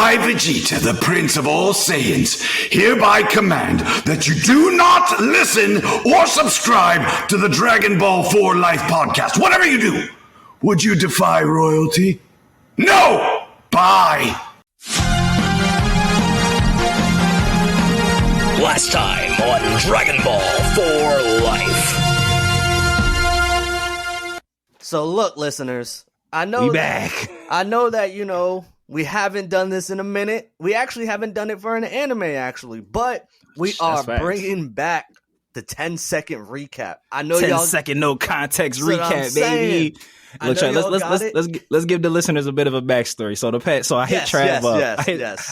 I, Vegeta, the Prince of all Saiyans, hereby command that you do not listen or subscribe to the Dragon Ball 4 Life podcast. Whatever you do, would you defy royalty? No! Bye! Last time on Dragon Ball 4 Life. So look, listeners, I know we back. I know that, you know, we haven't done this in a minute. We actually haven't done it for an anime, actually, but we are bringing back the 10-second recap. I know 10-second no context recap, baby. Look, let's give the listeners a bit of a backstory. So I hit Trav up.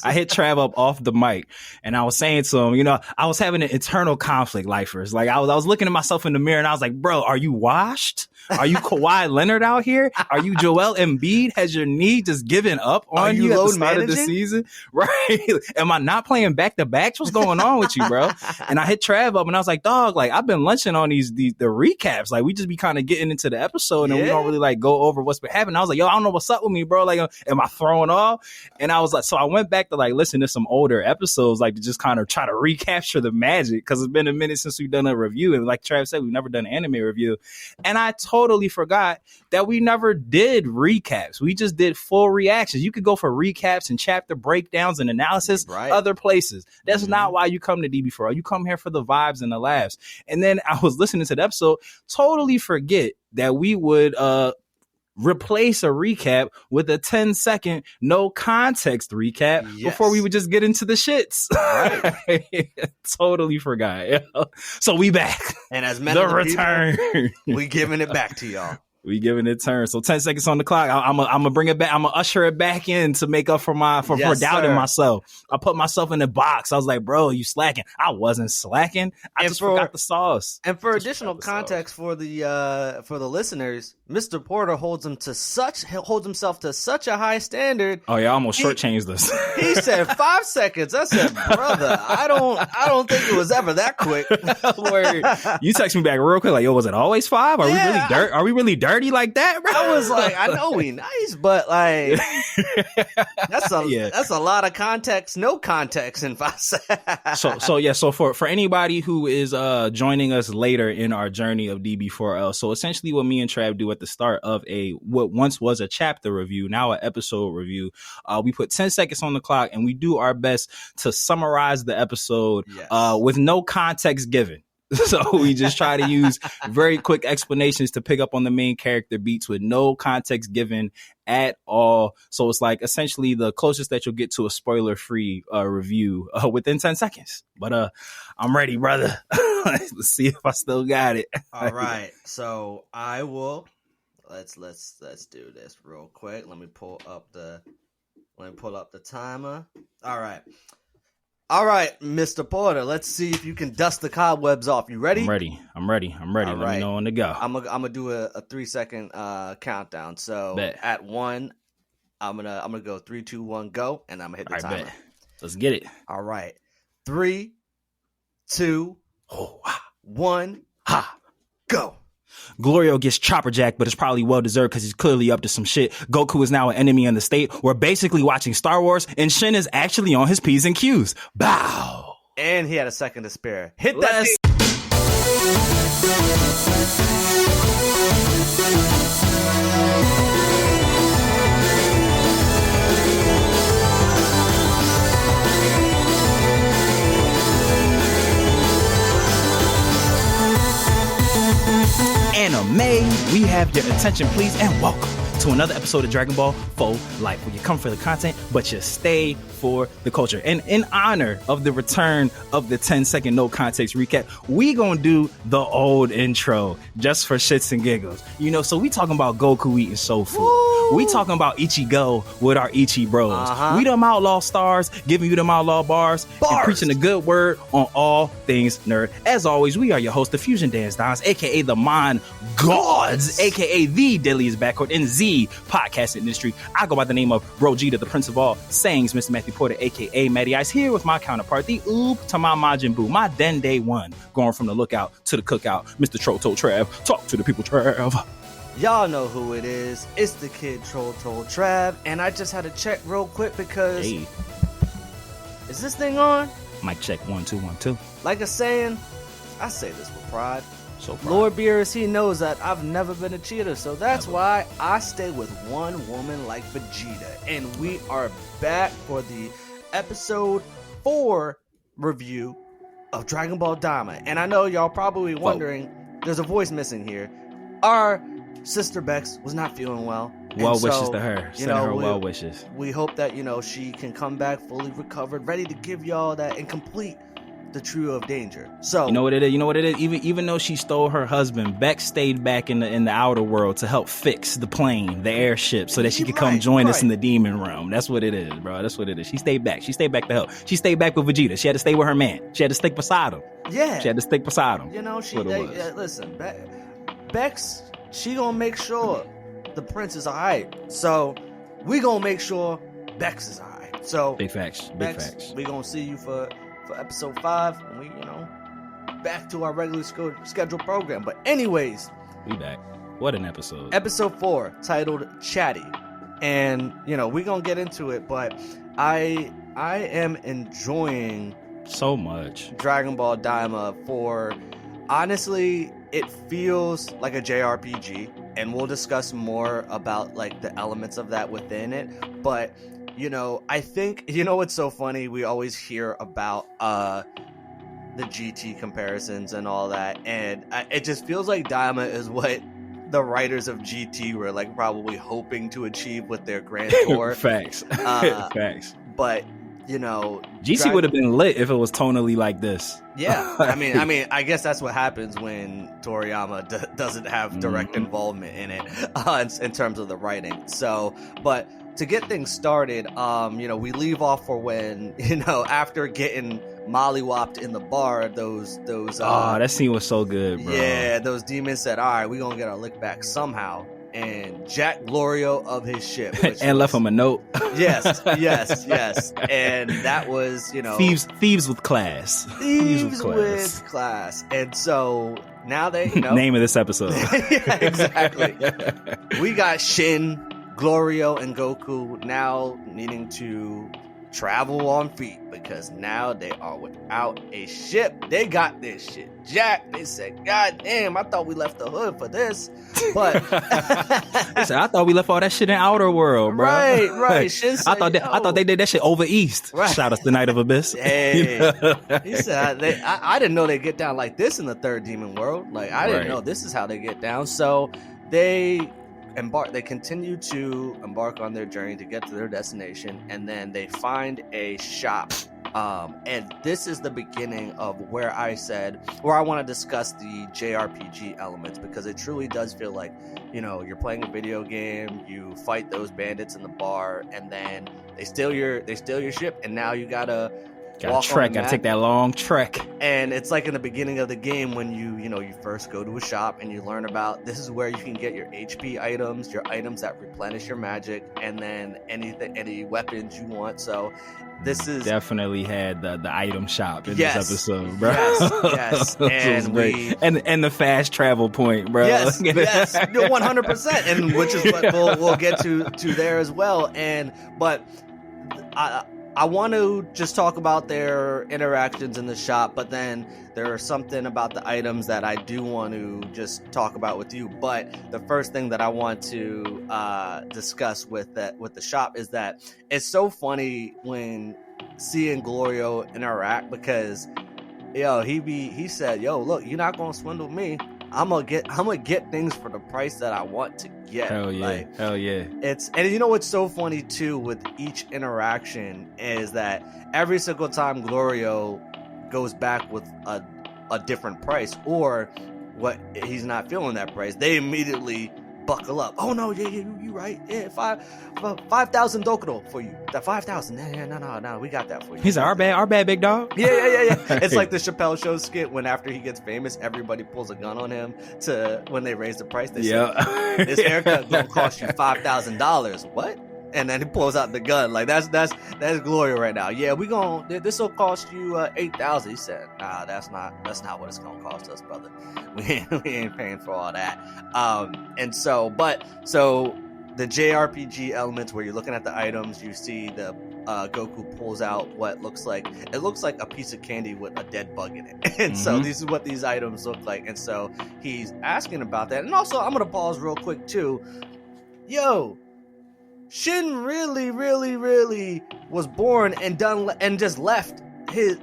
I hit Trav up off the mic, and I was saying to him, you know, I was having an internal conflict, lifers. Like I was looking at myself in the mirror, and I was like, bro, are you washed? Are you Kawhi Leonard out here? Are you Joel Embiid? Has your knee just given up on you at the start of the season? Right? Am I not playing back to backs? What's going on with you, bro? And I hit Trav up, and I was like, dog, like I've been lunching on the recaps. Like we just be kind of getting into the episode, and we don't really like go over what's been happening. I was like, yo, I don't know what's up with me, bro. Like, am I throwing off? And I was like, so I went back to like listen to some older episodes, like to just kind of try to recapture the magic, because it's been a minute since we've done a review, and like Trav said, we've never done an anime review, and I totally forgot that we never did recaps. We just did full reactions. You could go for recaps and chapter breakdowns and analysis other places. That's not why you come to DB4L. You come here for the vibes and the laughs. And then I was listening to the episode, totally forget that we would replace a recap with a 10-second no context recap before we would just get into the shits. Right. Totally forgot. So we back. And as men of the return, people, we giving it back to y'all. We giving it turn. So 10 seconds on the clock. I'm gonna bring it back. I'm gonna usher it back in to make up for doubting myself. I put myself in the box. I was like, bro, you slacking. I wasn't slacking. I just forgot the sauce. And for additional context for the listeners, Mr. Porter holds himself to such a high standard. Oh yeah, I almost shortchanged this. He said 5 seconds. I said, brother, I don't think it was ever that quick. You text me back real quick, like, yo, was it always 5? Are we really dirty like that, bro? I was like, I know we nice, but like that's a lot of context, no context in 5 seconds. So for anybody who is joining us later in our journey of DB4L, so essentially what me and Trav do at the start of what once was a chapter review, now an episode review, we put 10 seconds on the clock and we do our best to summarize the episode with no context given. So we just try to use very quick explanations to pick up on the main character beats with no context given at all. So it's like essentially the closest that you'll get to a spoiler-free review within 10 seconds. But I'm ready, brother. Let's see if I still got it. All right. So I will. Let's do this real quick. Let me pull up the timer. All right, Mr. Porter, let's see if you can dust the cobwebs off. You ready? I'm ready. Let me know when to go. I'm gonna do a 3-second countdown. So at 1, I'm gonna go 3, 2, 1, go, and I'm gonna hit the timer. Bet. Let's get it. All right, 3, 2, 1, go. Glorio gets chopper jacked, but it's probably well deserved because he's clearly up to some shit. Goku is now an enemy in the state. We're basically watching Star Wars, and Shin is actually on his P's and Q's. Bow. And he had a second to spare. Hit that. Anime, we have your attention, please, and welcome to another episode of Dragon Ball 4 Life, where you come for the content, but you stay for the culture. And in honor of the return of the 10-second no context recap, we gonna do the old intro just for shits and giggles. You know, so we talking about Goku eating soul food. Woo! We talking about Ichigo with our Ichi bros. We them outlaw stars, giving you them outlaw bars. And preaching the good word on all things nerd. As always, we are your host, the Fusion Dance Dons, aka the Mind Gods, aka the deadliest backcourt in Z podcast industry. I go by the name of Bro Gita, the Prince of all sayings, Mr. Matthew Porter, aka Matty Ice, here with my counterpart, the Oop to my Majin Buu, my Dende One, going from the lookout to the cookout, Mr. Troto Trav. Talk to the people, Trav. Y'all know who it is. It's the kid Troll Told Trav, and I just had to check real quick because... Hey. Is this thing on? Mic check 1 2 1 2. Like a saying, I say this with pride. So proud. Lord Beerus, he knows that I've never been a cheater, so that's why I stay with one woman like Vegeta. And we are back for the episode 4 review of Dragon Ball Daima. And I know y'all probably wondering, there's a voice missing here. Our sister Bex was not feeling well. Well wishes to her. Send her well wishes. We hope that, she can come back fully recovered, ready to give y'all that and complete the trio of danger. So you know what it is. Even though she stole her husband, Beck stayed back in the outer world to help fix the plane, the airship, so that she could come join us in the demon realm. That's what it is, bro. That's what it is. She stayed back. She stayed back to help. She stayed back with Vegeta. She had to stay with her man. She had to stick beside him. Yeah, she had to stick beside him. Listen, Bex, she gonna make sure the prince is alright. So we gonna make sure Bex is alright. So big facts. Bex, we gonna see you for episode 5, and we, back to our regular scheduled program. But anyways, we back. What an episode. Episode 4, titled Chatty. And, we gonna get into it, but I am enjoying so much Dragon Ball Daima for, honestly, it feels like a JRPG, and we'll discuss more about, the elements of that within it, but I think, what's so funny? We always hear about the GT comparisons and all that, and it just feels like Daima is what the writers of GT were probably hoping to achieve with their Grand Tour. Facts. Facts. But GT would have been lit if it was tonally like this. Yeah, I mean, I guess that's what happens when Toriyama doesn't have direct involvement in it in terms of the writing. So, but to get things started, we leave off for when, after getting mollywopped in the bar, those that scene was so good, bro. Yeah, those demons said, all right, we're gonna get our lick back somehow. And Jack Glorio of his ship. And left him a note. Yes. And that was, Thieves with class. Thieves with class. And so now they, Name of this episode. Yeah, exactly. We got Shin, Glorio, and Goku now needing to travel on feet because now they are without a ship. They got this shit jacked. They said, God damn, I thought we left the hood for this. But they said, I thought we left all that shit in Outer World, bro. Right. Shin said, I thought they did that shit over East. Right. Shout out to Night of Abyss. Hey. He said, I didn't know they get down like this in the third demon world. I didn't know this is how they get down. So they continue to embark on their journey to get to their destination, and then they find a shop. And this is the beginning of where I want to discuss the JRPG elements, because it truly does feel like, you're playing a video game, you fight those bandits in the bar, and then they steal your ship, and now you gotta take that long trek. And it's like in the beginning of the game when you first go to a shop and you learn about this is where you can get your HP items, your items that replenish your magic, and then any weapons you want. So this is definitely had the item shop in this episode, bro. Yes. And the fast travel point, bro. Yes, 100%. And which is what we'll get to there as well. But I want to just talk about their interactions in the shop, but then there's something about the items that I do want to just talk about with you. But the first thing that I want to discuss with the shop is that it's so funny when seeing Glorio interact, because he said, look, you're not gonna swindle me. I'm gonna get things for the price that I want to get. Hell yeah. Hell yeah. And what's so funny too with each interaction is that every single time Glorio goes back with a different price, or what he's not feeling that price, they immediately buckle up. Oh no, yeah, you right. Yeah, 5,000 dokuro for you. That 5,000. No, we got that for you. He's like, our bad, big dog. Yeah. It's like the Chappelle Show skit when after he gets famous, everybody pulls a gun on him when they raise the price. They say, this haircut gonna cost you $5,000. What? And then he pulls out the gun. Like that's glory right now. Yeah, this will cost you 8,000. He said, nah, that's not what it's gonna cost us, brother. We ain't paying for all that. So the JRPG elements where you're looking at the items, you see the Goku pulls out what looks like a piece of candy with a dead bug in it. And so this is what these items look like. And so he's asking about that. And also, I'm going to pause real quick too. Yo, Shin really, really, really was born and just left his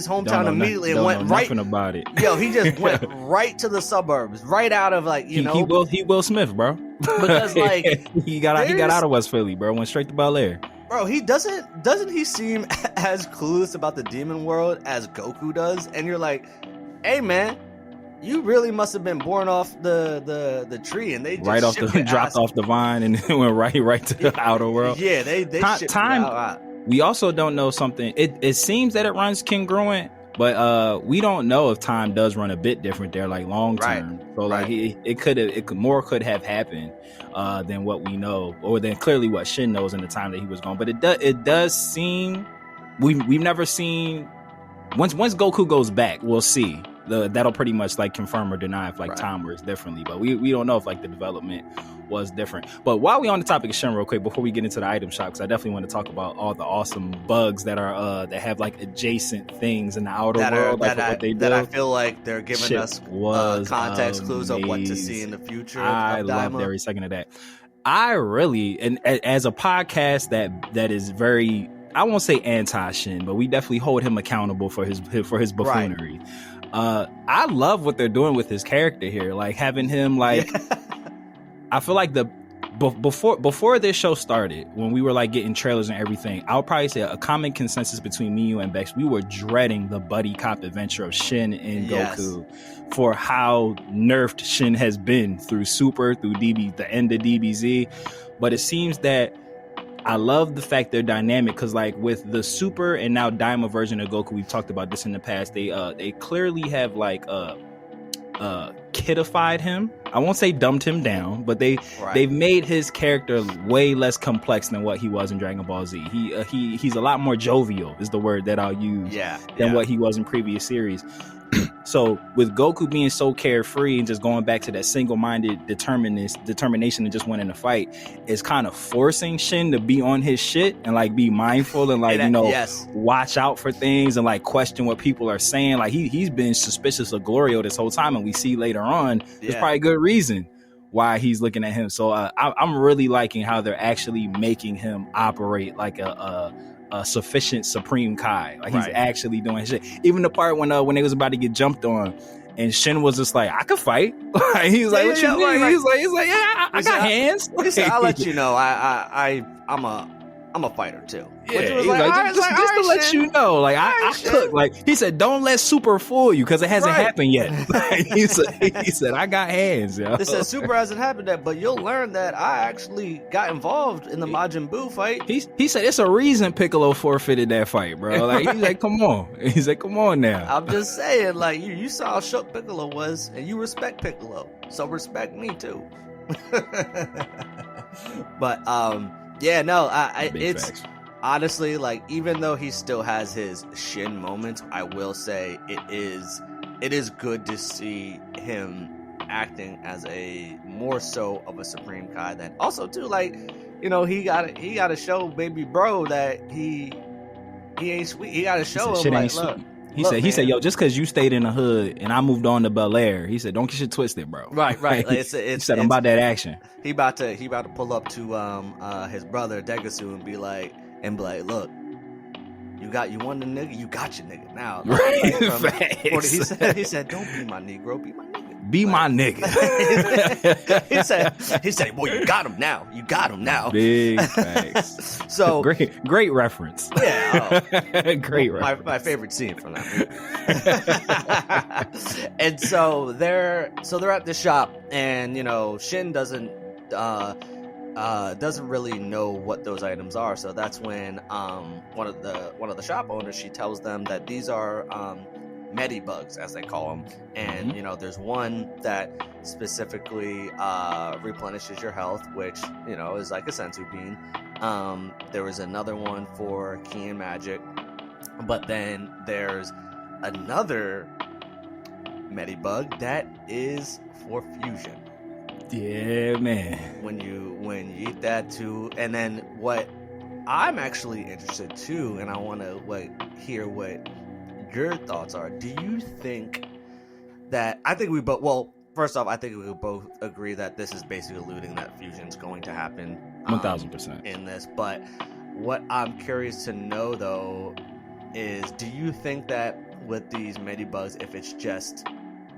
hometown immediately and went right about it. Yo, he just went right to the suburbs, right out of he Will Smith, bro. Because like he got out of West Philly, bro. Went straight to Bel Air. Bro, he doesn't he seem as clueless about the demon world as Goku does? And you're like, hey man, you really must have been born off the tree, and they just dropped off the vine and went right to the outer world. Yeah, they shipped out. We also don't know something. It seems that it runs congruent, but we don't know if time does run a bit different there, like long term. Right. So like more could have happened than what we know, or than clearly what Shin knows in the time that he was gone. But it does seem we've never seen. Once Goku goes back, we'll see. That'll pretty much like confirm or deny if like time works differently. But we don't know if like the development was different. But while we on the topic of Shin real quick, before we get into the item shop, because I definitely want to talk about all the awesome bugs that are that have like adjacent things in the outer world. That I feel like they're giving us context clues of what to see in the future. I loved every second of that. I really, and as a podcast that is very, I won't say anti-Shin, but we definitely hold him accountable for his buffoonery. I love what they're doing with his character here, like having him like. I feel like before this show started, when we were like getting trailers and everything, I'll probably say a common consensus between me, you, and Bex, we were dreading the buddy cop adventure of Shin and Goku for how nerfed Shin has been through Super, through the end of DBZ. But it seems that I love the fact they're dynamic, because like with the Super and now Daima version of Goku, we've talked about this in the past, they clearly have like kidified him. I won't say dumbed him down, but they've made his character way less complex than what he was in Dragon Ball Z. He's a lot more jovial is the word that I'll use than what he was in previous series. So with Goku being so carefree and just going back to that single-minded determination and just winning the fight, is kind of forcing Shin to be on his shit and like be mindful and like watch out for things and like question what people are saying. Like he's been suspicious of Glorio this whole time, and we see later on there's probably good reason why he's looking at him. So I'm really liking how they're actually making him operate like a sufficient Supreme Kai. Like he's actually doing his shit. Even the part when they was about to get jumped on and Shin was just like, I could fight. He's like, what you mean? He's like, yeah, I got hands. He said, I'll let you know, I'm a fighter too. Yeah, he's like, just to let you know, like I cook. Like he said, don't let Super fool you because it hasn't happened yet. he said, I got hands. Yo. He said Super hasn't happened yet, but you'll learn that I actually got involved in the Majin Buu fight. He said it's a reason Piccolo forfeited that fight, bro. Like he's like, come on. He's like, come on now. I'm just saying, like you saw how shook Piccolo was, and you respect Piccolo, so respect me too. But yeah, no, it's facts. Honestly, like, even though he still has his Shin moments, I will say it is good to see him acting as a more so of a Supreme Kai. That also too, like, you know, he gotta show baby bro that he ain't sweet. He gotta show him like, look. He said, yo, just because you stayed in the hood and I moved on to Bel Air, he said, don't get shit twisted, bro. Right. Like, he said, I'm about that action. He about to pull up to his brother Degasu and be like, look, you won the nigga, you got your nigga now. Like, he said, don't be my Negro, be my nigga. Be my nigga. he said, boy, you got him now. You got him now. Big facts. So great reference. Yeah. Great reference. My favorite scene from that. And so they're at the shop, and you know, Shin doesn't really know what those items are. So that's when one of the shop owners, she tells them that these are Medibugs, as they call them. And, you know, there's one that specifically replenishes your health, which, you know, is like a senzu bean. There was another one for ki and magic. But then there's another Medibug that is for fusion. Yeah, man. When you eat that too, and then what I'm actually interested too, and I want to hear what your thoughts are. Do you think that first off, I think we would both agree that this is basically alluding that fusion's going to happen 1000% in this. But what I'm curious to know though is, do you think that with these Medibugs, if it's just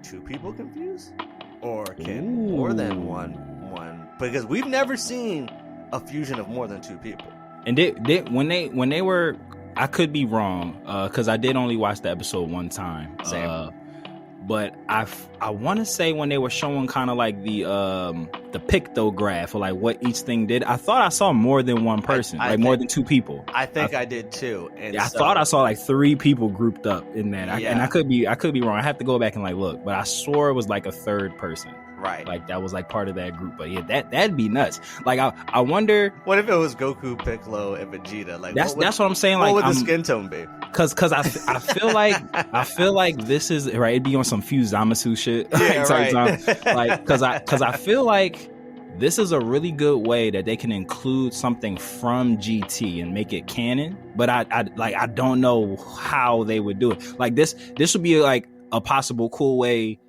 two people confused, or can more than one? Because we've never seen a fusion of more than two people. And when they were, I could be wrong, because I did only watch the episode one time. Same. But I want to say when they were showing kind of like the pictograph or like what each thing did, I thought I saw more than one person, more than two people. I think I did too. And I thought I saw like three people grouped up in that. And I could be wrong. I have to go back and like look, but I swore it was like a third person. Right. Like that was like part of that group. But yeah, that'd be nuts. Like I wonder, what if it was Goku, Piccolo, and Vegeta? Like that's what I'm saying. What like, would the skin tone be? Cause I feel like this is right. It'd be on some Fusamasu shit. Yeah, right. Like cause I feel like this is a really good way that they can include something from GT and make it canon. But I don't know how they would do it. Like this would be like a possible cool way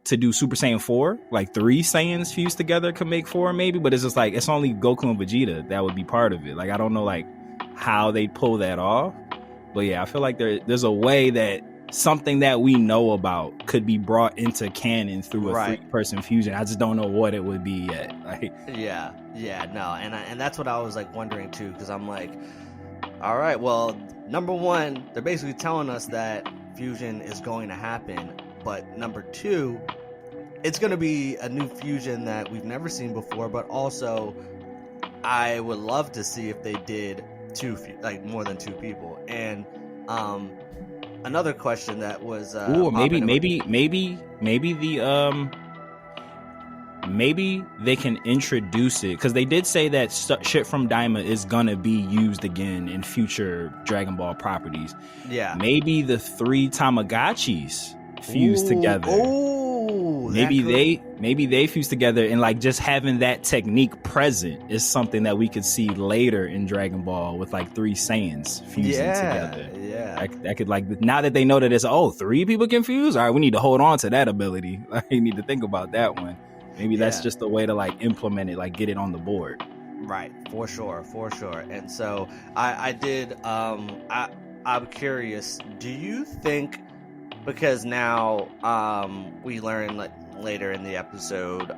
to do Super Saiyan 4, like 3 Saiyans fused together could make 4 maybe, but it's just like it's only Goku and Vegeta that would be part of it. Like I don't know like how they pull that off, but yeah, I feel like there's a way that something that we know about could be brought into canon through a 3-person fusion. I just don't know what it would be yet. Like and that's what I was like wondering too, because I'm like, all right, well, number one, they're basically telling us that fusion is going to happen. But number two, it's going to be a new fusion that we've never seen before. But also, I would love to see if they did more than two people. And another question that was maybe they can introduce it, because they did say that shit from Daima is gonna be used again in future Dragon Ball properties. Yeah, maybe the 3 Tamagotchis fuse together. Maybe they fuse together, and like just having that technique present is something that we could see later in Dragon Ball with like 3 Saiyans fusing together. Yeah, that could like, now that they know that it's 3 people can fuse, all right, we need to hold on to that ability. Like, you need to think about that one. Maybe that's just a way to like implement it, like get it on the board. Right, for sure. And so I'm curious, do you think, because now we learn like later in the episode,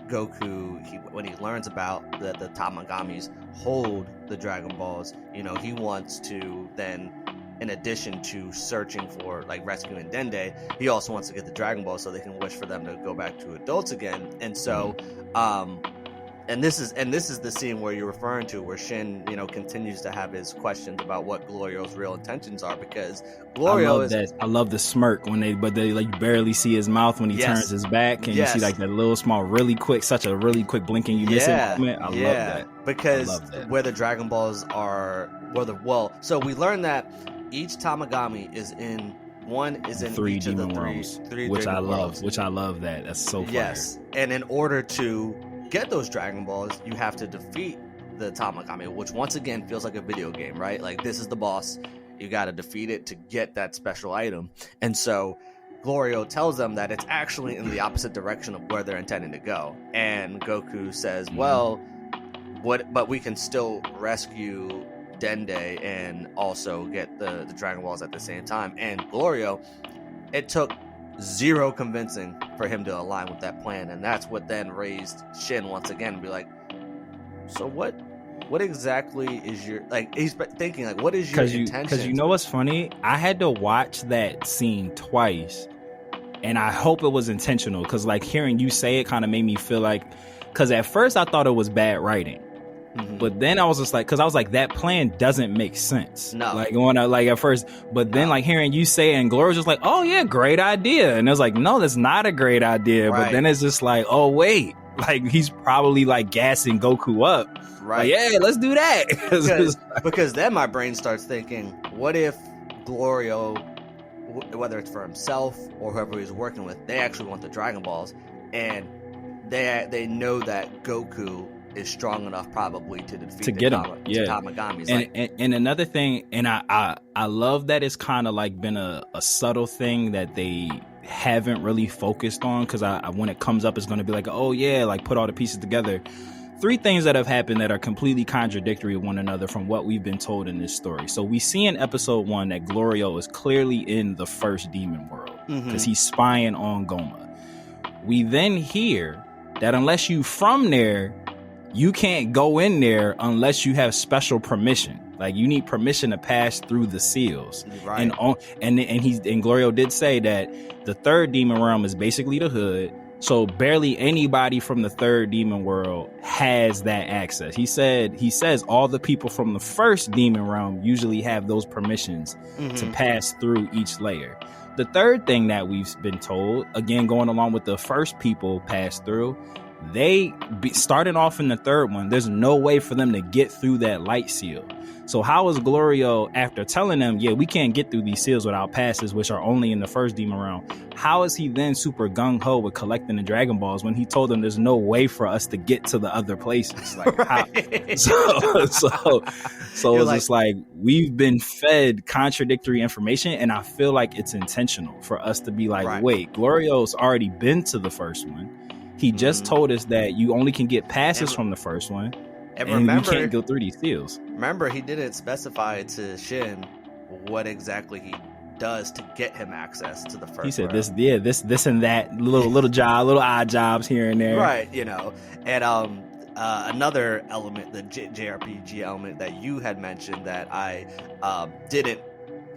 Goku, when he learns about the Tamagamis hold the Dragon Balls, you know, he wants to then, in addition to searching for like rescuing Dende, he also wants to get the Dragon Balls so they can wish for them to go back to adults again. And so and this is the scene where you're referring to, where Shin, you know, continues to have his questions about what Glorio's real intentions are, because Glorio I love the smirk when they like barely see his mouth when he turns his back, and you see like that little small, such a really quick blinking you miss it moment. I love that, because where the Dragon Balls are, so we learned that each Tamagami is in 3 each of the demon worlds, which I love. Which I love that. That's so fire. Yes, and in order to get those Dragon Balls, you have to defeat the Tamagami, which once again feels like a video game, right? Like, this is the boss. You got to defeat it to get that special item. And so Glorio tells them that it's actually in the opposite direction of where they're intending to go. And Goku says, but we can still rescue Dende and also get the Dragon Balls at the same time. And Glorio, it took 0 convincing for him to align with that plan, and that's what then raised Shin once again and be like, so what exactly is your, like, he's thinking like, what is your intention? Because you know what's funny, I had to watch that scene twice, and I hope it was intentional, because like hearing you say it kind of made me feel like, because at first I thought it was bad writing, But then I was just like, because I was like, that plan doesn't make sense. No. Like going out like at first, but then like hearing you say it, and Gloria was just like, oh yeah, great idea. And it was like, no, that's not a great idea. Right. But then it's just like, oh wait, like he's probably like gassing Goku up. Right. Like, yeah, let's do that. Because then my brain starts thinking, what if Glorio, whether it's for himself or whoever he's working with, they actually want the Dragon Balls, and they know that Goku is strong enough probably to defeat to get him. Yeah. Tamagamis. And another thing, and I love that it's kind of like been a subtle thing that they haven't really focused on, because I when it comes up, it's going to be like, oh yeah, like put all the pieces together. 3 things that have happened that are completely contradictory of one another from what we've been told in this story. So we see in episode 1 that Glorio is clearly in the first demon world because he's spying on Goma. We then hear that unless you from there, you can't go in there unless you have special permission. Like you need permission to pass through the seals. Right. And Glorio did say that the 3rd demon realm is basically the hood. So barely anybody from the 3rd demon world has that access. He says all the people from the 1st demon realm usually have those permissions to pass through each layer. The 3rd thing that we've been told, again going along with the first people pass through, starting off in the 3rd one, there's no way for them to get through that light seal. So how is Glorio, after telling them, yeah, we can't get through these seals without passes, which are only in the 1st demon realm, how is he then super gung-ho with collecting the Dragon Balls when he told them there's no way for us to get to the other places? Like, how? So it's just like, we've been fed contradictory information, and I feel like it's intentional for us to be like, wait, Glorio's already been to the 1st one. He just told us that you only can get passes from the 1st one. And remember, you can't go through these seals. Remember, he didn't specify to Shin what exactly he does to get him access to the 1st. He said this and that, little job, little odd jobs here and there. Right, And another element, the JRPG element that you had mentioned that I didn't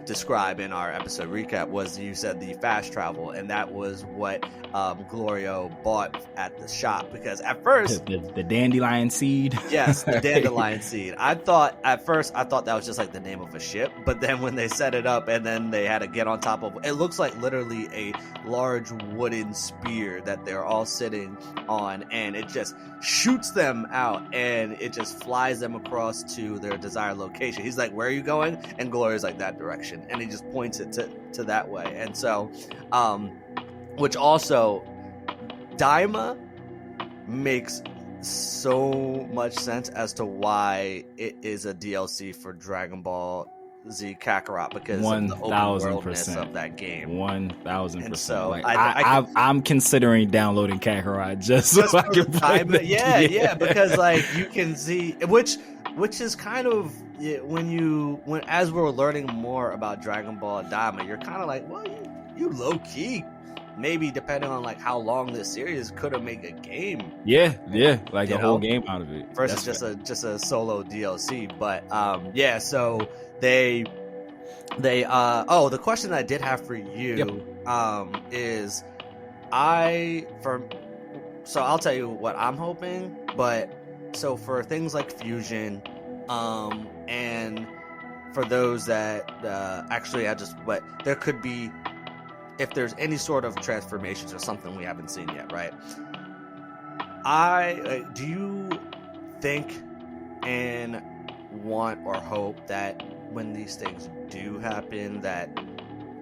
describe in our episode recap was, you said the fast travel, and that was what Glorio bought at the shop, because at first the dandelion seed. Yes, the dandelion seed. At first I thought that was just like the name of a ship, but then when they set it up and then they had to get on top of it, looks like literally a large wooden spear that they're all sitting on, and it just shoots them out and it just flies them across to their desired location. He's like, where are you going? And Gloria's like, that direction, and he just points it to that way. And so which also, Daima makes so much sense as to why it is a DLC for Dragon Ball Z Kakarot, because of the open worldness of that game. 1000%. And so like, I'm considering downloading Kakarot just so I can play the yeah, because like you can see, which is kind of, when as we're learning more about Dragon Ball Daima, you're kind of like, well, you low key, maybe depending on like how long this series could have made a game. Yeah, like a whole game out of it. Versus just a solo DLC. But so they the question I did have for you is, so I'll tell you what I'm hoping, but so for things like fusion, and for those that but there could be, if there's any sort of transformations or something we haven't seen yet, right? Do you think and want or hope that when these things do happen that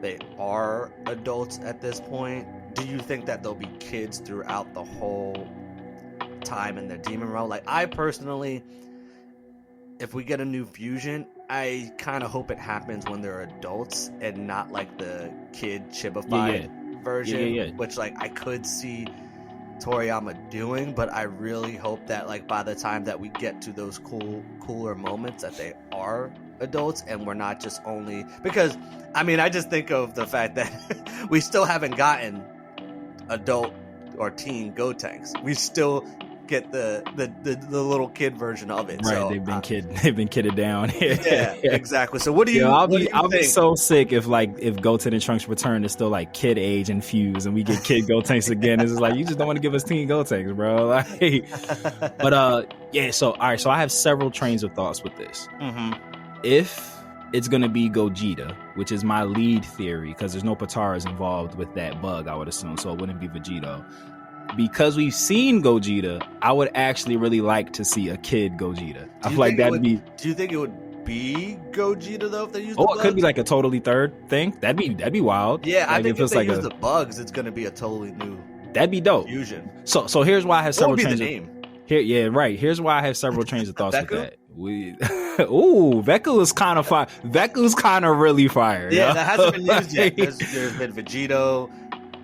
they are adults at this point? Do you think that there'll be kids throughout the whole time in their demon realm? Like, I personally, if we get a new fusion, I kind of hope it happens when they're adults and not like the kid chibified version, which like I could see Toriyama doing, but I really hope that like by the time that we get to those cooler moments that they are adults, and we're not just only, because I mean, I just think of the fact that we still haven't gotten adult or teen Gotenks. We still get the little kid version of it. Right, so, they've been kidded down. Yeah, exactly. So what do you? I'll be so sick if Goten and Trunks Return is still like kid age infused, and we get kid Gotenks again. It's just like you just don't want to give us teen Gotenks, bro. Like, but yeah. So all right. So I have several trains of thoughts with this. Mm-hmm. If it's gonna be Gogeta, which is my lead theory, because there's no Pataras involved with that bug, I would assume, so it wouldn't be Vegito. Because we've seen Gogeta, I would actually really like to see a kid Gogeta. I feel like that'd be. Do you think it would be Gogeta though if they use? It could be like a totally third thing. That'd be wild. Yeah, like, I think if they use the bugs, it's gonna be a totally new. That'd be dope. Fusion. So here's why I have several. What would be the name? Here's why I have several trains of thoughts with that. Veku is kind of fire. Veku's kind of really fire. Yeah, that hasn't been used yet. There's been Vegito,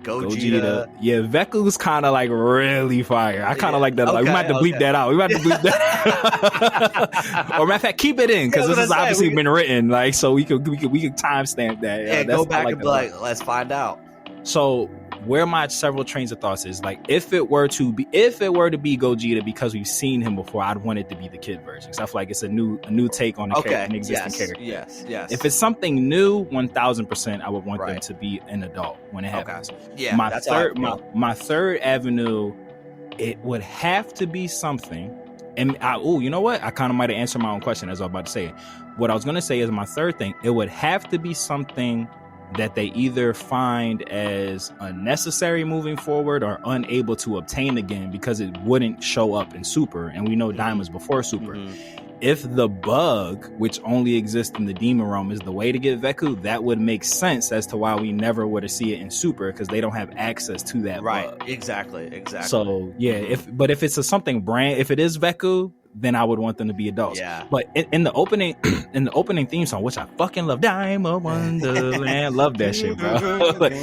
Gogeta. Yeah, Veku's kind of like really fire. I kind of like that. Okay, like, we might have to bleep that out. We might have to bleep that. Or matter of fact, keep it in because this has obviously been written. Like, so we could timestamp that. Yeah, go back and be like, let's find out. So where my several trains of thoughts is, like, if it were to be Gogeta, because we've seen him before, I'd want it to be the kid version. So I feel like it's a new take on an existing character. Yes. If it's something new, 1000%, I would want them to be an adult when it happens. Yeah. My third avenue, it would have to be something. And you know what? I kind of might have answered my own question as I was about to say it. What I was going to say is my third thing. It would have to be something that they either find as unnecessary moving forward or unable to obtain again because it wouldn't show up in Super, and we know Daima's before Super. Mm-hmm. If the bug, which only exists in the Demon Realm, is the way to get Veku, that would make sense as to why we never would have see it in Super, because they don't have access to that bug. Exactly. So yeah, if it is Veku, then I would want them to be adults. Yeah. But in the opening theme song, which I fucking love, Daima Wonderland, love that shit, bro. Like,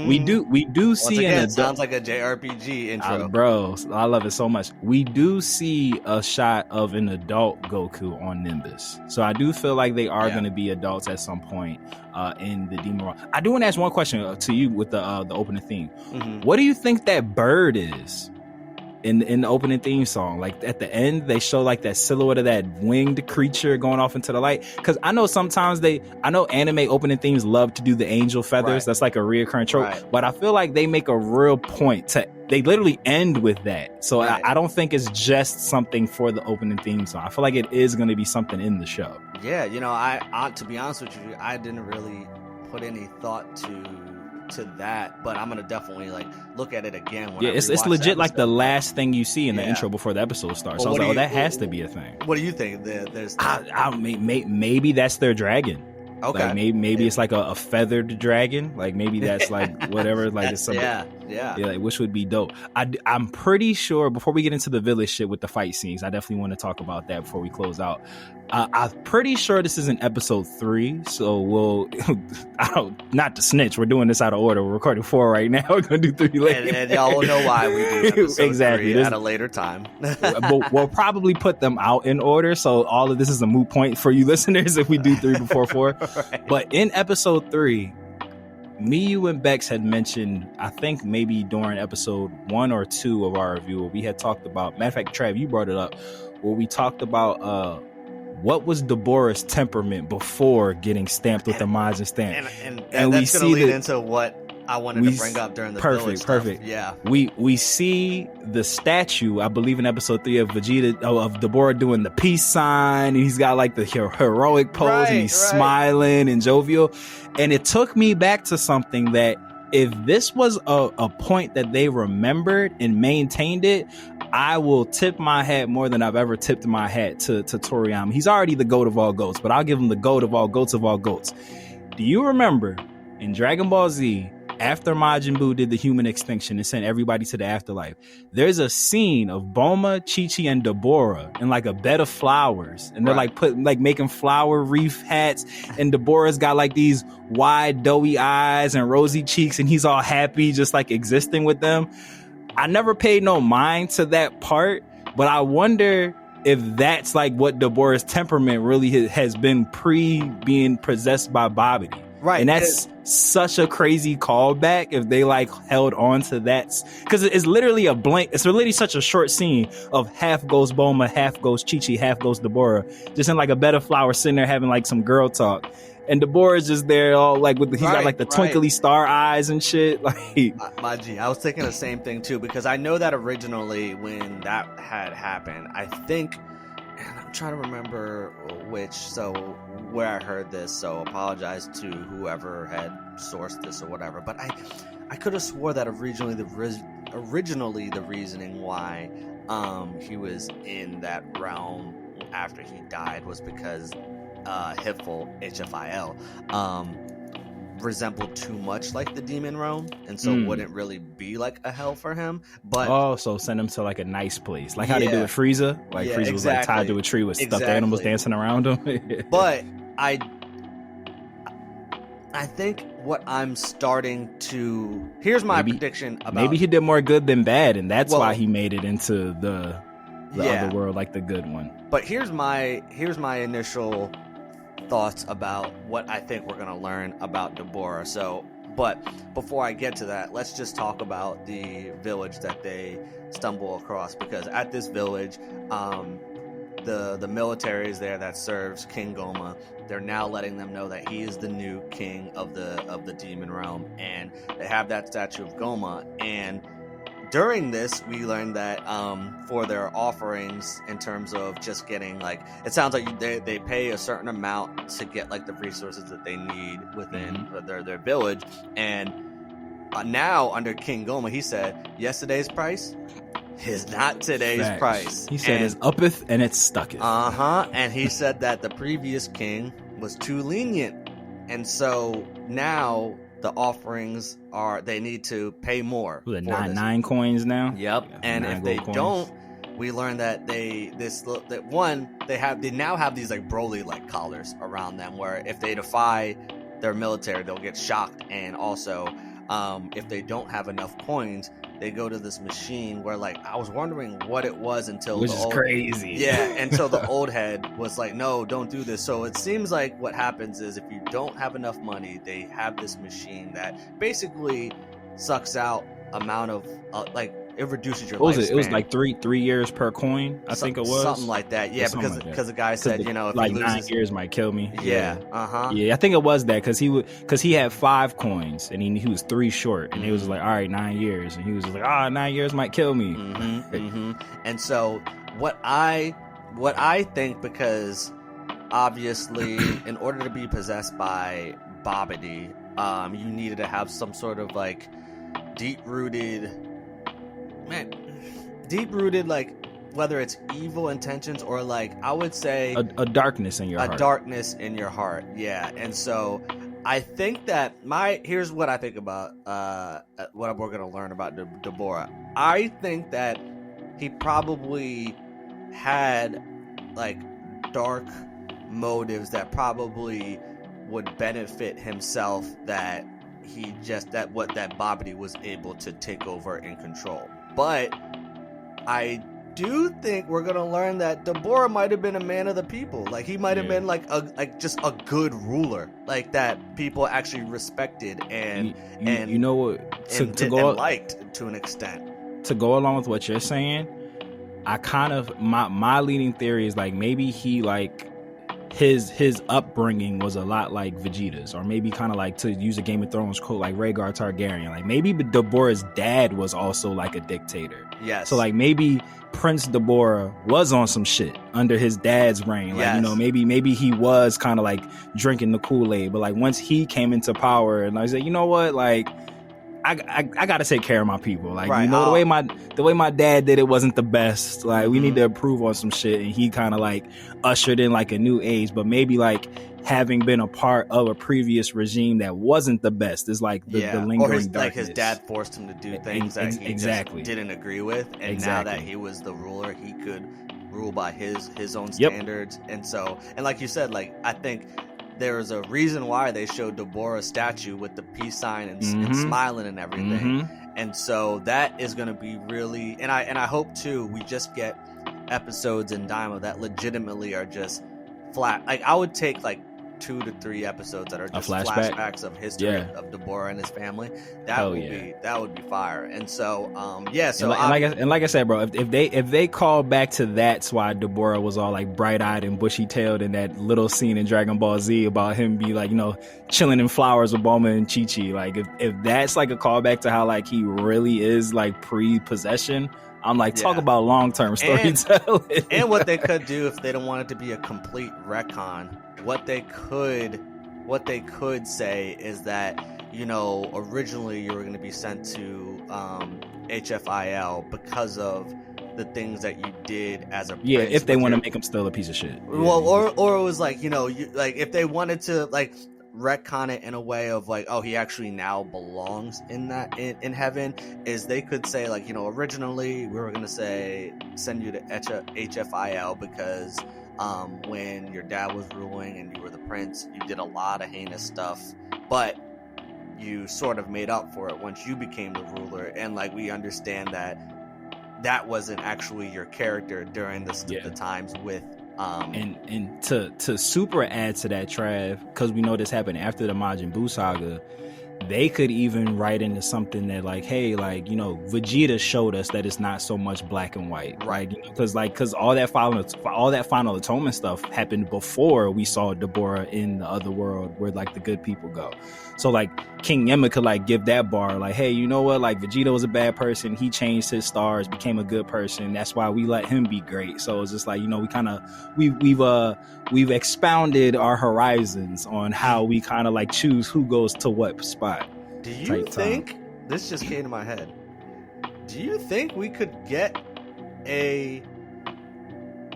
we do see an adult. Sounds like a JRPG intro, bro. I love it so much. We do see a shot of an adult Goku on Nimbus, so I do feel like they are going to be adults at some point in the Demon World. I do want to ask one question to you with the opening theme. Mm-hmm. What do you think that bird is? In the opening theme song, like at the end, they show like that silhouette of that winged creature going off into the light. Because I know sometimes anime opening themes love to do the angel feathers. Right. That's like a reoccurring trope. Right. But I feel like they make a real point to. They literally end with that. So right. I don't think it's just something for the opening theme song. I feel like it is going to be something in the show. Yeah, I to be honest with you, I didn't really put any thought to that, but I'm gonna definitely like look at it again. When it's legit like the last thing you see in the intro before the episode starts. Well, so I was like, that has to be a thing. What do you think? There's maybe that's their dragon. Okay, like maybe it's like a feathered dragon. Like maybe that's like whatever. Like it's something. Yeah. Like, which would be dope. I'm pretty sure before we get into the village shit with the fight scenes, I definitely want to talk about that before we close out. I'm pretty sure this is in episode 3, so we'll not to snitch. We're doing this out of order. We're recording 4 right now. We're gonna do 3 later, and y'all will know why we do episode exactly 3 at a later time. But we'll probably put them out in order, so all of this is a moot point for you listeners if we do 3 before 4. Right. But in episode 3, me, you, and Bex had mentioned, I think maybe during episode 1 or 2 of our review, we had talked about, matter of fact, Trav, you brought it up, where we talked about what was Deborah's temperament before getting stamped with the Majin stamp. And that's going to lead into what I wanted to bring up during the village stuff. Perfect. Yeah. We see the statue, I believe in episode 3 of Vegeta, of Deborah doing the peace sign, and he's got like the heroic pose, and he's smiling and jovial. And it took me back to something that if this was a point that they remembered and maintained it, I will tip my hat more than I've ever tipped my hat to Toriyama. He's already the GOAT of all GOATs, but I'll give him the GOAT of all GOATs of all GOATs. Do you remember in Dragon Ball Z, after Majin Buu did the human extinction and sent everybody to the afterlife, there's a scene of Bulma, Chi-Chi, and Deborah in like a bed of flowers, and they're like making flower wreath hats, and Deborah's got like these wide doughy eyes and rosy cheeks, and he's all happy just like existing with them. I never paid no mind to that part, but I wonder if that's like what Deborah's temperament really has been being possessed by Babidi. Right. And that's such a crazy callback if they like held on to that. Because it's literally a blank. It's literally such a short scene of half goes Bulma, half goes Chi-Chi, half goes Deborah. Just in like a bed of flowers sitting there having like some girl talk. And Deborah's just there all like he's got like the twinkly star eyes and shit. Like my G, I was thinking the same thing too, because I know that originally when that had happened, I think, and I'm trying to remember where I heard this, so apologize to whoever had sourced this or whatever, but I could have swore that originally the reasoning why he was in that realm after he died was because HFIL resembled too much like the demon realm, and so wouldn't really be like a hell for him. But so send him to like a nice place, like how they do with Frieza. Like Frieza was like tied to a tree with stuffed animals dancing around him. But I think what I'm starting to prediction about, maybe he did more good than bad, and that's why he made it into the other world, like the good one. But here's my initial thoughts about what I think we're gonna learn about Deborah. So, but before I get to that, let's just talk about the village that they stumble across, because at this village, the military is there that serves King Goma. They're now letting them know that he is the new king of the demon realm, and they have that statue of Goma. And during this, we learned that for their offerings, in terms of just getting like, it sounds like they pay a certain amount to get like the resources that they need within their village. And now under King Goma, he said yesterday's price is not today's price. He said it's uppeth and it's stucketh. And he said that the previous king was too lenient, and so now the offerings they need to pay more. Was it nine coins now? Yep. Yeah, and if they don't, we learned that they now have these like Broly like collars around them, where if they defy their military, they'll get shocked. And also, if they don't have enough coins, they go to this machine where, like, I was wondering what it was until crazy. Yeah, until the old head was like, no, don't do this. So it seems like what happens is if you don't have enough money, they have this machine that basically sucks out amount of it reduces your lifespan. It was like 3 years per coin, I think it was. Something like that. Yeah, because the guy said, if like he 9 years might kill me. Yeah. Yeah, I think it was that, because he had 5 coins and he was 3 short, and he was like, all right, 9 years, and he was like, 9 years might kill me. And so what I think, because obviously in order to be possessed by Babidi, you needed to have some sort of like deep-rooted, like, whether it's evil intentions or, like, I would say a darkness in your heart. A darkness in your heart, yeah. And so I think that here's what I think about what we're going to learn about Deborah. I think that he probably had, like, dark motives that probably would benefit himself, that Babidi was able to take over and control. But I do think we're gonna learn that Deborah might have been a man of the people. Like, he might have been just a good ruler, like, that people actually respected and you know what, and liked to an extent. To go along with what you're saying, I kind of my leading theory is like maybe he like his upbringing was a lot like Vegeta's, or maybe kind of like, to use a Game of Thrones quote, like Rhaegar Targaryen. Like maybe Deborah's dad was also like a dictator. Yes. So like maybe Prince Deborah was on some shit under his dad's reign. Like, maybe he was kind of like drinking the Kool-Aid, but like once he came into power and I said, you know what, like, I gotta take care of my people. Like, right. The way my dad did it wasn't the best. Like, we need to improve on some shit. And he kind of like ushered in like a new age. But maybe like having been a part of a previous regime that wasn't the best is like the lingering darkness. Like his dad forced him to do things that he just didn't agree with. And now that he was the ruler, he could rule by his own standards. And so, and like you said, like, I think there is a reason why they showed Deborah's statue with the peace sign and smiling and everything. And so that is going to be really, and I hope too, we just get episodes in Daima that legitimately are just flat. Like, I would take like 2 to 3 episodes that are just flashbacks of history of Deborah and his family. That would be fire. And so and like I said, bro, if they call back to that's why Deborah was all like bright-eyed and bushy-tailed in that little scene in Dragon Ball Z about him be like, chilling in flowers with Bulma and Chi-Chi, like if that's like a callback to how like he really is like pre-possession, I'm like, talk about long-term storytelling. And what they could do if they don't want it to be a complete retcon, what they could say is that, originally you were going to be sent to HFIL because of the things that you did as a prince. Yeah, if they want to make him still a piece of shit. Well, or it was like, like if they wanted to like retcon it in a way of like, oh, he actually now belongs in heaven, is they could say like, originally we were gonna send you to HFIL because when your dad was ruling and you were the prince, you did a lot of heinous stuff, but you sort of made up for it once you became the ruler, and like we understand that wasn't actually your character during the times with and to super add to that, Trav, because we know this happened after the Majin Buu saga, they could even write into something that like, hey, like, Vegeta showed us that it's not so much black and white, right? Because all that final atonement stuff happened before we saw Deborah in the other world where like the good people go. So like King Yemma could like give that bar like, hey, you know what? Like Vegeta was a bad person. He changed his stars, became a good person. That's why we let him be great. So it's just like, we've expounded our horizons on how we kind of like choose who goes to what spot. Do you think this just came to my head? Do you think we could get a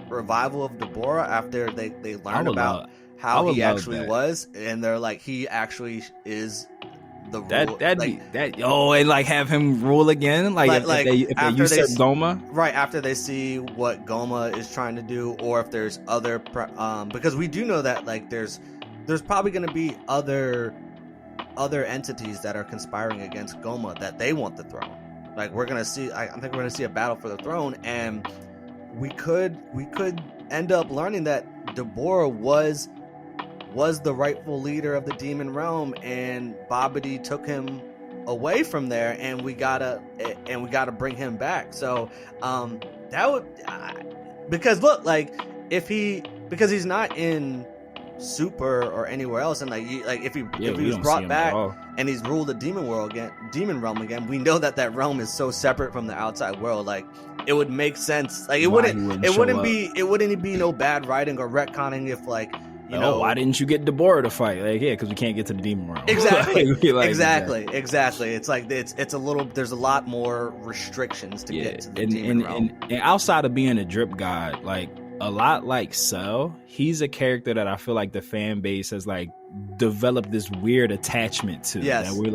revival of Deborah after they learn about how he actually was, and they're like, he actually is the rule, and like have him rule again, if they usurp Goma, right after they see what Goma is trying to do, or if there's other because we do know that like there's probably going to be other entities that are conspiring against Goma that they want the throne. Like we're gonna see, I think we're gonna see a battle for the throne, and we could end up learning that Deborah was the rightful leader of the demon realm, and Babidi took him away from there, and we gotta bring him back. So that would because look, like because he's not in Super or anywhere else, and if he was brought back and he's ruled the demon realm again, we know that realm is so separate from the outside world. Like it would make sense. Like it wouldn't be no bad writing or retconning if like, why didn't you get Deborah to fight? Like, because we can't get to the demon realm. Exactly. Exactly. It's like it's a little. There's a lot more restrictions to get to the demon realm. And outside of being a drip god, like a lot like Cell, he's a character that I feel like the fan base has like developed this weird attachment to. Yes. And we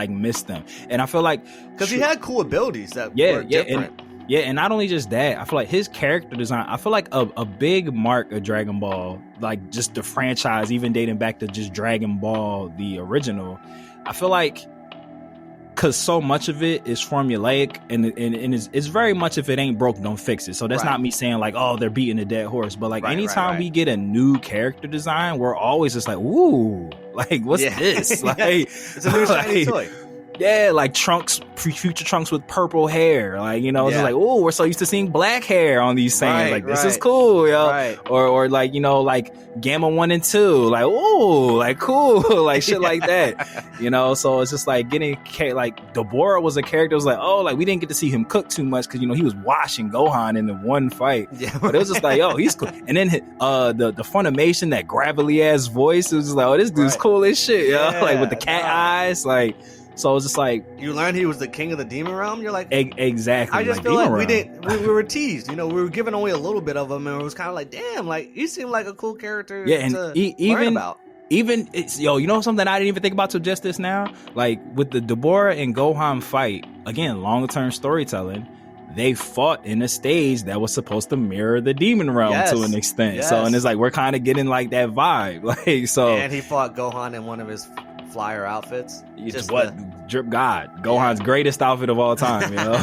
miss them. And I feel like because he had cool abilities that were different. And not only just that, I feel like his character design, I feel like a big mark of Dragon Ball, like just the franchise, even dating back to just Dragon Ball, the original, I feel like, because so much of it is formulaic, and it's very much if it ain't broke, don't fix it. So that's not me saying like, oh, they're beating a dead horse. But like anytime we get a new character design, we're always just like, ooh, like what's this? Like it's a new shiny toy. Yeah, like future Trunks with purple hair. Like, it's just like, oh, we're so used to seeing black hair on these Saiyans. This is cool, yo. Right. Or like, like Gamma 1 and 2. Like, oh, like cool. Like shit like that. So it's just like getting, like Deborah was a character. It was like, oh, like we didn't get to see him cook too much because, he was washing Gohan in the one fight. Yeah, but it was just like, oh, he's cool. And then the Funimation, that gravelly ass voice, it was just like, oh, this dude's cool as shit, yo. Like with the cat eyes, like. So it's just like you learned he was the king of the demon realm. You're like exactly. I just feel like we were teased. We were given only a little bit of him, and it was kind of like, damn, like he seemed like a cool character. Yeah, and learn about. Even it's something I didn't even think about till just this now. Like with the Deborah and Gohan fight, again, long term storytelling. They fought in a stage that was supposed to mirror the demon realm to an extent. Yes. So and it's like we're kind of getting like that vibe, like so. And he fought Gohan in one of his flyer outfits. drip god. Gohan's greatest outfit of all time, you know?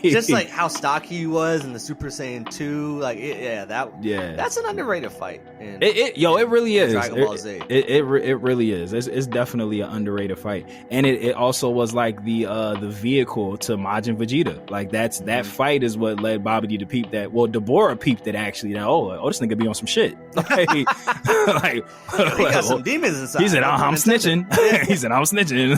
Just like how stocky he was in the Super Saiyan 2. Like, that's an underrated fight. It really is. Dragon Ball Z. It really is. It's definitely an underrated fight. And it also was like the vehicle to Majin Vegeta. Like that fight is what led Babidi to peep that. Well, Deborah peeped it actually. That this nigga be on some shit. Like, he got some demons inside. He said, I'm snitching. He said, I'm snitching.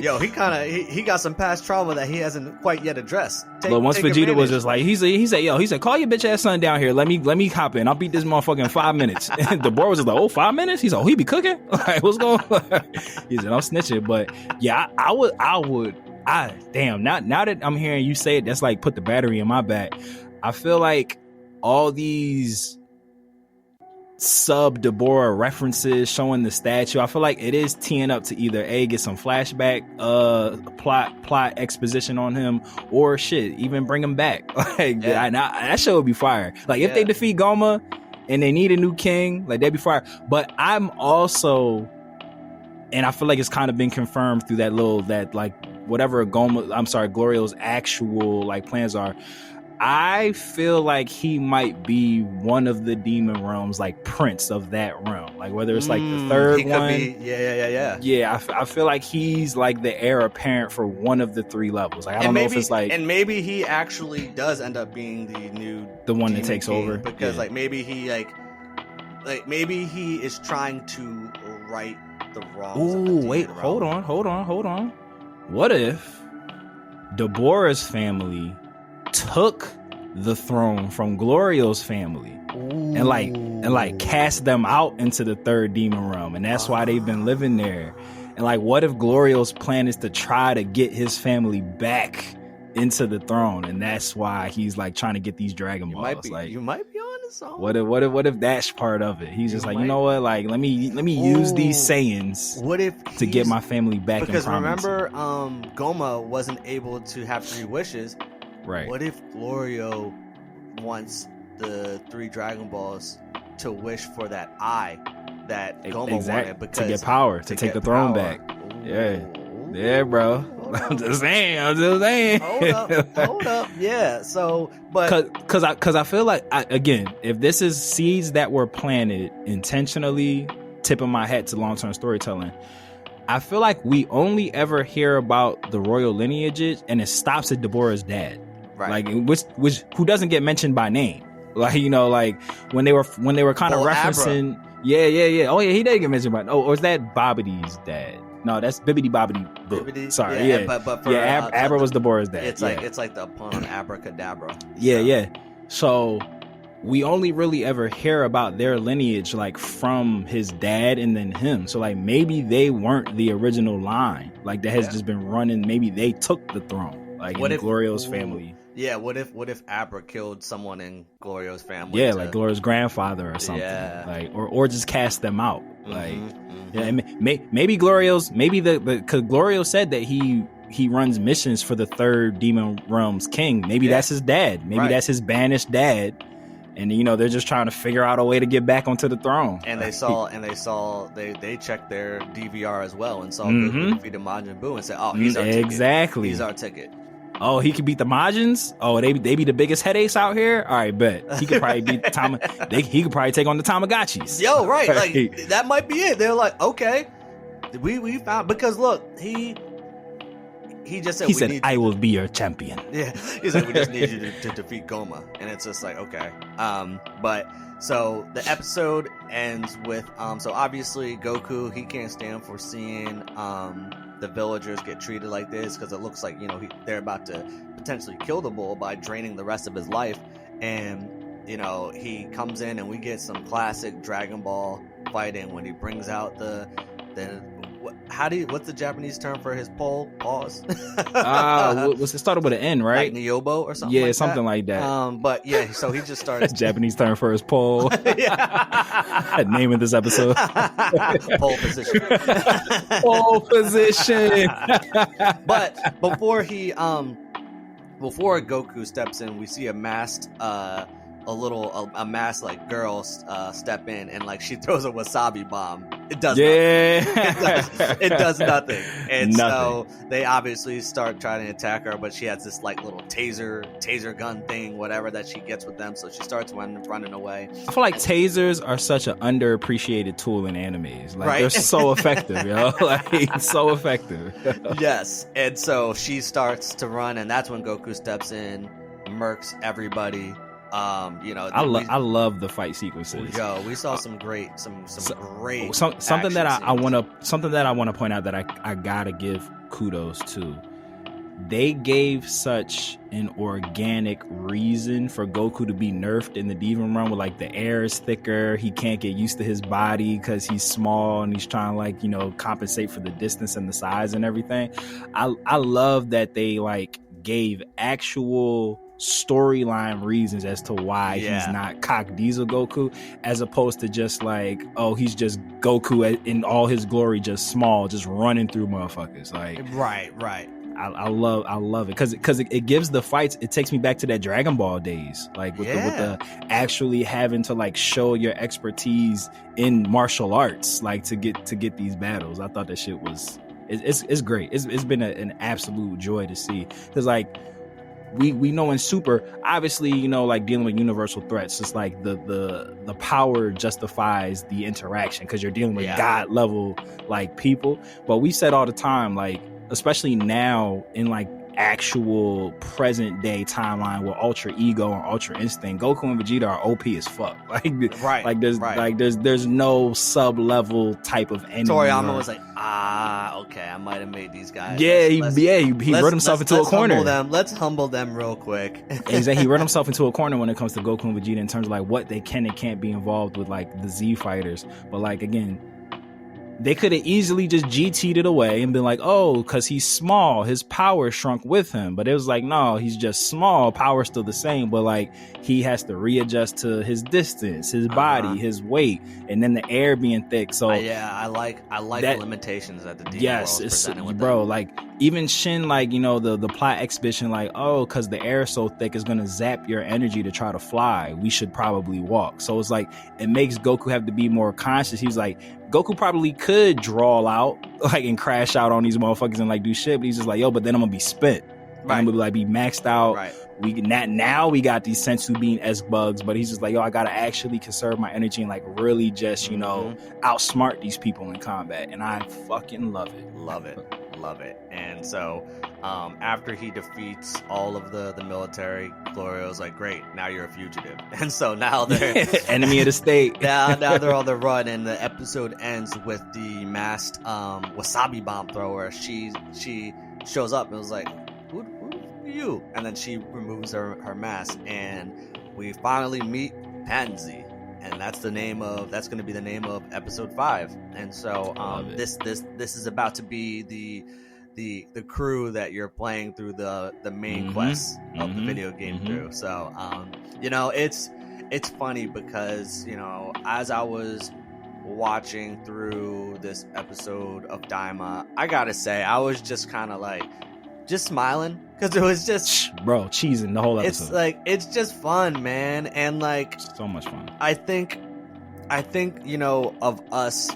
Yo, he got some past trauma that he hasn't quite yet addressed. But once Vegeta was just like, he said, call your bitch ass son down here. Let me hop in. I'll beat this motherfucker in 5 minutes. And Deborah was just like, 5 minutes? He's like, he be cooking? Like, what's going on? He said, I'm snitching. But yeah, I would. Damn, now that I'm hearing you say it, that's like put the battery in my back. I feel like all these sub Deborah references showing the statue, I feel like it is teeing up to either get some flashback plot exposition on him, or shit, even bring him back. Like that shit would be fire. Like if they defeat Goma and they need a new king, like that'd be fire. But I'm also, and I feel like it's kind of been confirmed through that whatever Glorio's actual like plans are. I feel like he might be one of the demon realms, like prince of that realm. Like whether it's like the third one. Yeah. I feel like he's like the heir apparent for one of the 3 levels. Like I don't know if it's like, and maybe he actually does end up being the one that takes over, because like maybe he maybe he is trying to right the wrongs. Ooh, wait, hold on. What if Deborah's family took the throne from Glorio's family and like cast them out into the 3rd demon realm, and that's why they've been living there? And like, what if Glorio's plan is to try to get his family back into the throne, and that's why he's like trying to get these Dragon Balls? You might be on to something. What if that's part of it? He's just like, you know what? Like, let me use these Saiyans to get my family back. Because remember, Goma wasn't able to have 3 wishes. Right. What if Glorio wants the 3 Dragon Balls to wish for that eye that Goma wanted, because to get power, to take the throne back? Ooh. Yeah, bro. I'm just saying. Hold up. Yeah. So, but because I feel like again, if this is seeds that were planted intentionally, tipping my hat to long-term storytelling, I feel like we only ever hear about the royal lineages, and it stops at Deborah's dad. Right. Like which who doesn't get mentioned by name. Like, you know, like when they were kind of referencing Abra. Yeah. Oh yeah, he did get mentioned by. Or is that Babidi's dad? No, that's Bibbidi Bobbidi Boo. Sorry, yeah. But for, Abra was Deborah's dad. It's like the pun on abracadabra. Yeah. So we only really ever hear about their lineage like from his dad and then him. So like maybe they weren't the original line. Like that has just been running. Maybe they took the throne. Like in Glorio's family. Yeah, what if Abra killed someone in Glorio's family? Yeah, like Glorio's grandfather or something. Yeah. Like or just cast them out. Like yeah, maybe Glorio's because Glorio said that he runs missions for the 3rd Demon Realm's king. Maybe that's his dad. Maybe that's his banished dad. And you know, they're just trying to figure out a way to get back onto the throne. And they checked their DVR as well and saw Goku defeated Majin Buu and said, "Oh, he's our ticket. Exactly. He's our ticket." Oh, he could beat the Majins? Oh, they be the biggest headaches out here? All right, bet. He could probably beat the he could probably take on the Tamagotchis. Yo, right. Like, that might be it. They're like, okay, we found, because look, he just said, I will be your champion. Yeah. He said, we just need you to defeat Goma. And it's just like, okay. But so the episode ends with, so obviously Goku, he can't stand for seeing, the villagers get treated like this, because it looks like, you know, they're about to potentially kill the bull by draining the rest of his life. And, you know, he comes in and we get some classic Dragon Ball fighting when he brings out what's the Japanese term for his pole? Pause. It started with an N, right? Like Nyobo or something. Yeah, something like that. But yeah, so he just started. Japanese term for his pole. Name of this episode. Pole position. Pole position. But before Goku steps in, we see a masked a masked like girl step in, and like she throws a wasabi bomb. It does nothing. It does nothing. And so they obviously start trying to attack her, but she has this like little taser gun thing, whatever, that she gets with them. So she starts running away. I feel like tasers are such an underappreciated tool in animes. Like they're so effective, yo. Like so effective. Yes. And so she starts to run, and that's when Goku steps in, murks everybody. I love the fight sequences. Yo, we saw some great something that I want to point out that I gotta give kudos to. They gave such an organic reason for Goku to be nerfed in the Demon Run, with like the air is thicker, he can't get used to his body because he's small and he's trying to like, you know, compensate for the distance and the size and everything. I love that they like gave actual storyline reasons as to why he's not cock diesel Goku, as opposed to just like, oh, he's just Goku in all his glory, just small, just running through motherfuckers. Like right. I love it because it gives the fights. It takes me back to that Dragon Ball days, like with the actually having to like show your expertise in martial arts, like to get these battles. I thought that shit was it's great. It's been an absolute joy to see, because like we know in Super, obviously, you know, like dealing with universal threats, it's like the power justifies the interaction because you're dealing with god level like people. But we said all the time, like especially now in like actual present day timeline with Ultra Ego and Ultra Instinct, Goku and Vegeta are OP as fuck. There's no sub level type of enemy. Toriyama was like, okay, I might have made these guys. He wrote himself into a corner. Let's humble them real quick. Exactly, he wrote himself into a corner when it comes to Goku and Vegeta in terms of like what they can and can't be involved with, like the Z fighters. But like again, they could have easily just GT'd it away and been like, oh, because he's small, his power shrunk with him. But it was like, no, he's just small, power's still the same, but like he has to readjust to his distance, his body, his weight, and then the air being thick. So I like that, the limitations that the Demon World is presenting with bro, them. like even Shin, like, you know, the plot exhibition, like, oh, because the air is so thick, it's gonna zap your energy to try to fly, we should probably walk. So it's like it makes Goku have to be more conscious. He's like, Goku probably could drawl out like and crash out on these motherfuckers and like do shit, but he's just like, yo, but then I'm gonna be spent. I'm gonna like be maxed out. Right. We got these sensu bean S bugs, but he's just like, yo, I gotta actually conserve my energy and like really just, you know, outsmart these people in combat. And I fucking love it. And so after he defeats all of the military, Glorio's like, great, now you're a fugitive. And so now they're enemy of the state. now they're on the run, and the episode ends with the masked wasabi bomb thrower. She shows up and was like, who are you? And then she removes her mask, and we finally meet Pansy. And that's going to be the name of episode 5. And so this is about to be the crew that you're playing through the main quest of the video game through. So you know, it's funny because, you know, as I was watching through this episode of Daima, I gotta say I was just kind of like just smiling because it was just cheesing the whole episode. It's like, it's just fun, man. And like, so much fun. I think, you know, of us,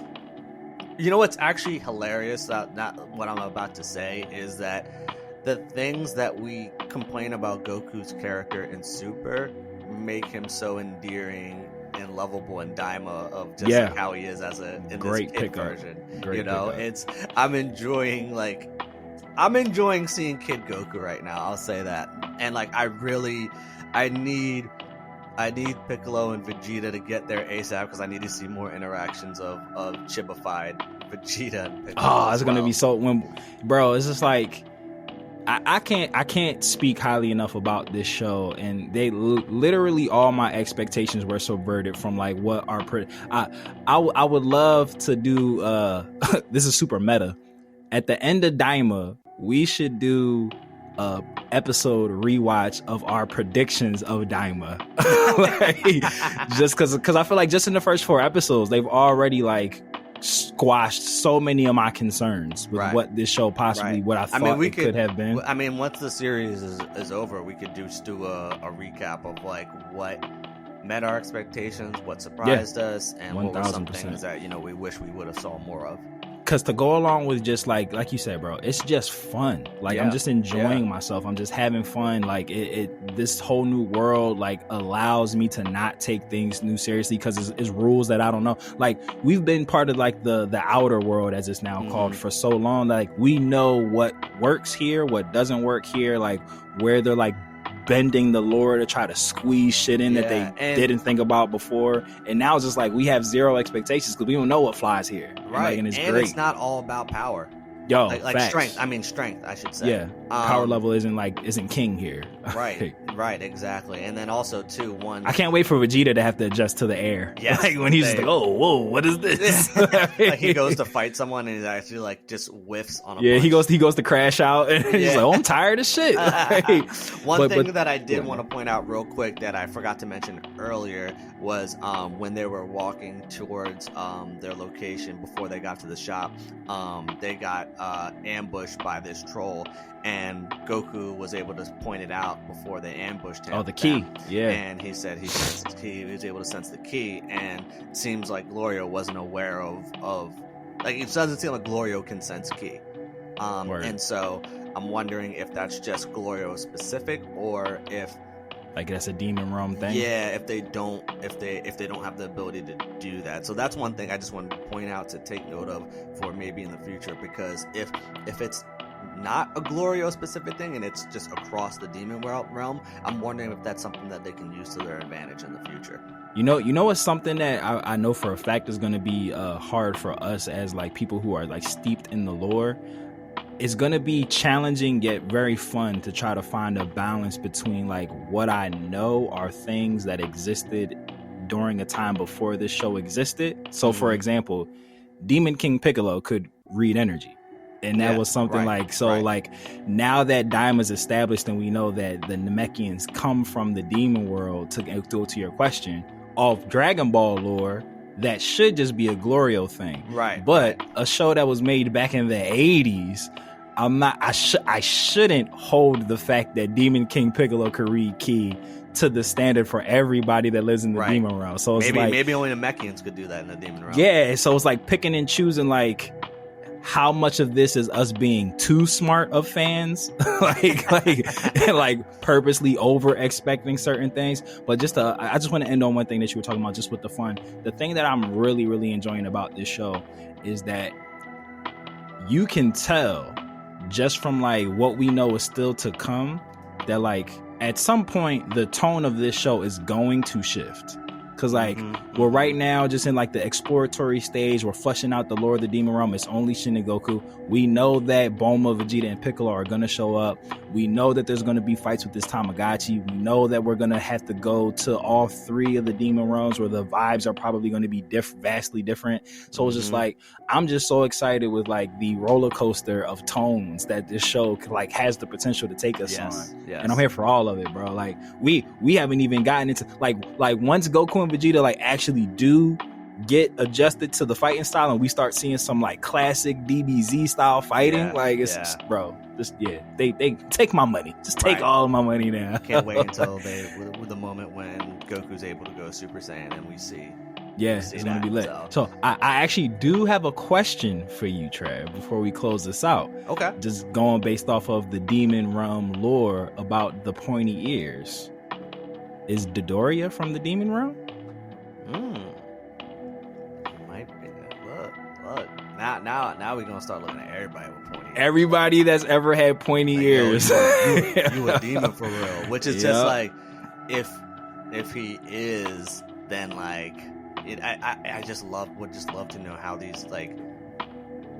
you know, what's actually hilarious, not what I'm about to say, is that the things that we complain about Goku's character in Super make him so endearing and lovable in Daima, of just like how he is in great this kid pickup. version. Great you know, pickup. I'm enjoying seeing Kid Goku right now. I'll say that. And like, I need Piccolo and Vegeta to get there ASAP, because I need to see more interactions of chibified Vegeta and Piccolo. Oh, it's gonna be so it's just like I can't speak highly enough about this show, and they literally all my expectations were subverted from like what are I would love to do this is super meta. At the end of Daima, we should do a episode rewatch of our predictions of Daima. Like, just because I feel like just in the first 4 episodes, they've already like squashed so many of my concerns with what this show possibly, what I thought it could have been. I mean, once the series is over, we could do a recap of like met our expectations, what surprised us, and what were some things that we wish we would have saw more of. Because to go along with just like you said, bro, it's just fun. Like, I'm just enjoying myself. I'm just having fun. Like, this whole new world, like, allows me to not take things new seriously because it's rules that I don't know. Like, we've been part of, like, the outer world, as it's now called, for so long. Like, we know what works here, what doesn't work here, like, where they're, like, bending the lore to try to squeeze shit in that they didn't think about before, and now it's just like we have zero expectations because we don't know what flies here, right? And it's great. It's not all about power. Yo, like strength. I mean strength, I should say. Yeah, power level isn't king here. Right, exactly. And then also too, I can't wait for Vegeta to have to adjust to the air. Yeah, like when he's just like, oh, whoa, what is this? Like he goes to fight someone and he actually like just whiffs on a punch. he goes to crash out and he's like, oh, I'm tired of shit. One thing that I did want to point out real quick that I forgot to mention earlier was when they were walking towards their location before they got to the shop, they got ambushed by this troll, and Goku was able to point it out before they ambushed him. Oh, the key. Yeah. And he said he was able to sense the key, and it seems like Glorio wasn't aware of like, it doesn't seem like Glorio can sense ki. And so I'm wondering if that's just Glorio specific or if like that's a demon realm thing. Yeah, if they don't have the ability to do that. So that's one thing I just wanted to point out to take note of for maybe in the future, because if it's not a Glorio specific thing and it's just across the demon realm, I'm wondering if that's something that they can use to their advantage in the future. You know what's something that I know for a fact is going to be hard for us as like people who are like steeped in the lore. It's going to be challenging yet very fun to try to find a balance between like what I know are things that existed during a time before this show existed. So for example, Demon King Piccolo could read energy. And that was something like now that Daima's established and we know that the Namekians come from the demon world, to go to your question, of Dragon Ball lore, that should just be a Glorio thing. Right. But a show that was made back in the 80s, I shouldn't hold the fact that Demon King Piccolo could read ki to the standard for everybody that lives in the demon realm. So it's maybe only Namekians could do that in the demon realm. Yeah, so it's like picking and choosing like how much of this is us being too smart of fans, like purposely over expecting certain things. But I just want to end on one thing that you were talking about, just with the fun. The thing that I'm really, really enjoying about this show is that you can tell just from like what we know is still to come that like at some point the tone of this show is going to shift. Because like we're right now just in like the exploratory stage. We're fleshing out the lore of the demon realm. It's only Shin and Goku. We know that Bulma, Vegeta, and Piccolo are going to show up. We know that there's going to be fights with this Tamagotchi. We know that we're going to have to go to all three of the demon realms where the vibes are probably going to be vastly different. So it's just like, I'm just so excited with like the roller coaster of tones that this show like has the potential to take us on. Yes. And I'm here for all of it, bro. Like we haven't even gotten into like once Goku and Vegeta like actually do get adjusted to the fighting style and we start seeing some like classic DBZ style fighting, like it's just, bro, just they take my money, just take all of my money now. Can't wait until with the moment when Goku's able to go Super Saiyan and we see it's gonna be lit. So I actually do have a question for you, Trav, before we close this out. Okay, just going based off of the demon realm lore about the pointy ears. Is Dodoria from the demon realm? Might be. Look. Now we're gonna start looking at everybody with pointy ears. Everybody that's ever had pointy ears. You a demon for real. Which is just like, if he is, then like I would just love to know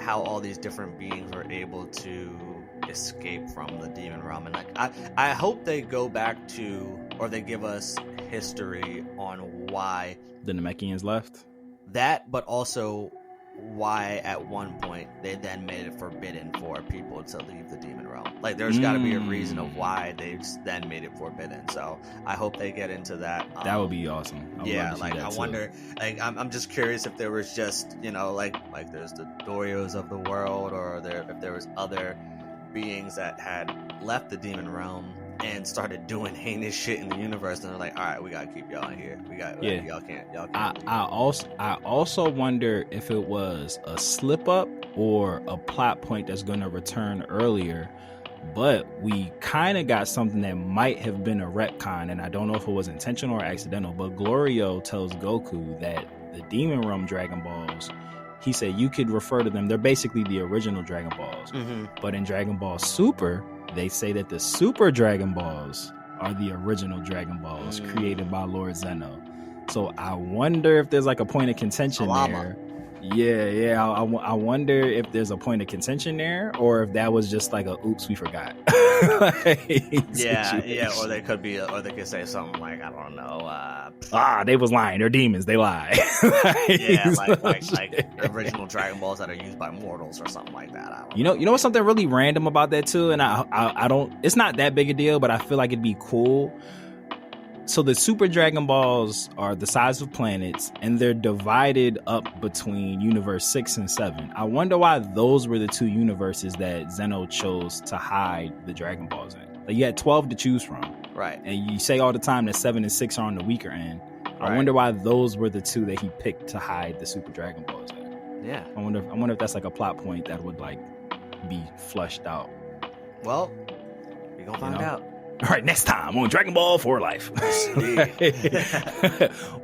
how all these different beings were able to escape from the demon realm. And like I hope they go back to, or they give us history on why the Namekians left. That, but also why at one point they then made it forbidden for people to leave the demon realm. Like there's got to be a reason of why they then made it forbidden. So I hope they get into that. That would be awesome. I wonder. Like I'm just curious if there was just like there's the Dorios of the world, or if there was other beings that had left the demon realm and started doing heinous shit in the universe, and they're like, all right, we gotta keep y'all in here. Y'all can't. I also wonder if it was a slip up or a plot point that's going to return earlier, but we kind of got something that might have been a retcon, and I don't know if it was intentional or accidental, but Glorio tells Goku that the Demon Realm Dragon Balls, he said you could refer to them, they're basically the original Dragon Balls, but in Dragon Ball Super, they say that the Super Dragon Balls are the original Dragon Balls created by Lord Zeno. So I wonder if there's like a point of contention there. Yeah. I wonder if there's a point of contention there, or if that was just like a oops, we forgot. Yeah. Or they could say something like, I don't know. They was lying. They're demons. They lie. like original Dragon Balls that are used by mortals or something like that. I don't know. You know what's something really random about that too, and I don't. It's not that big a deal, but I feel like it'd be cool. So the Super Dragon Balls are the size of planets, and they're divided up between Universe 6 and 7. I wonder why those were the two universes that Zeno chose to hide the Dragon Balls in. Like, you had 12 to choose from. Right. And you say all the time that 7 and 6 are on the weaker end. Right. I wonder why those were the two that he picked to hide the Super Dragon Balls in. Yeah. I wonder if that's like a plot point that would like be flushed out. Well, we're going to find out. All right, next time on Dragon Ball for Life.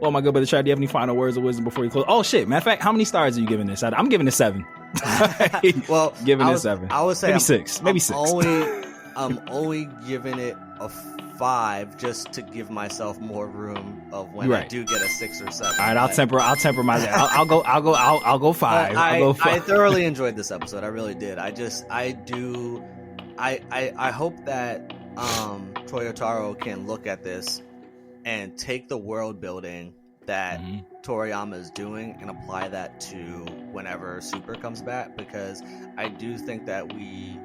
Well, my good brother Trav, do you have any final words of wisdom before you close? Oh, shit. Matter of fact, how many stars are you giving this? I'm giving it 7. Well, giving it 7. I would say maybe 6. Maybe 6. I'm only giving it a 5 just to give myself more room of when I do get a 6 or 7. All right, I'll temper my. I'll go 5. I thoroughly enjoyed this episode. I really did. I hope that Toyotaro can look at this and take the world building that Toriyama is doing and apply that to whenever Super comes back, because I do think that we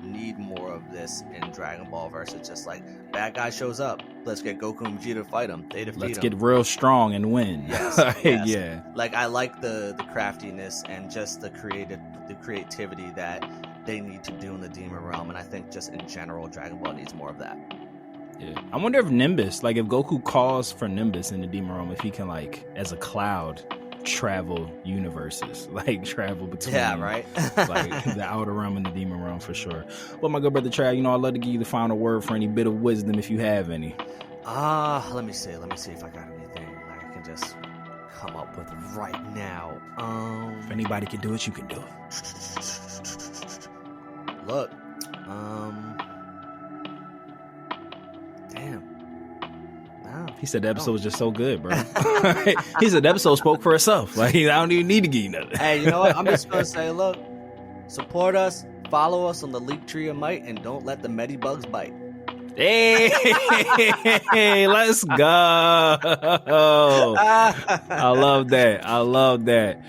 need more of this in Dragon Ball versus just like bad guy shows up, let's get Goku and Vegeta to fight him. They defeat him. Let's get real strong and win. Yes. Yeah. Like, I like the craftiness and just the creativity that they need to do in the Demon Realm, and I think just in general Dragon Ball needs more of that. Yeah. I wonder if Nimbus, like if Goku calls for Nimbus in the Demon Realm, if he can like as a cloud travel universes, like travel between like the outer realm and the Demon Realm for sure. Well, my good brother Trav, I'd love to give you the final word for any bit of wisdom if you have any. Let me see if I got anything I can just come up with right now. If anybody can do it, you can do it. Look, damn. No. He said the episode was just so good, bro. He said the episode spoke for itself. Like, I don't even need to give you nothing. Hey, you know what? I'm just gonna say, look, support us, follow us on the Leak Tree of Might, and don't let the Medi Bugs bite. Hey, let's go. I love that.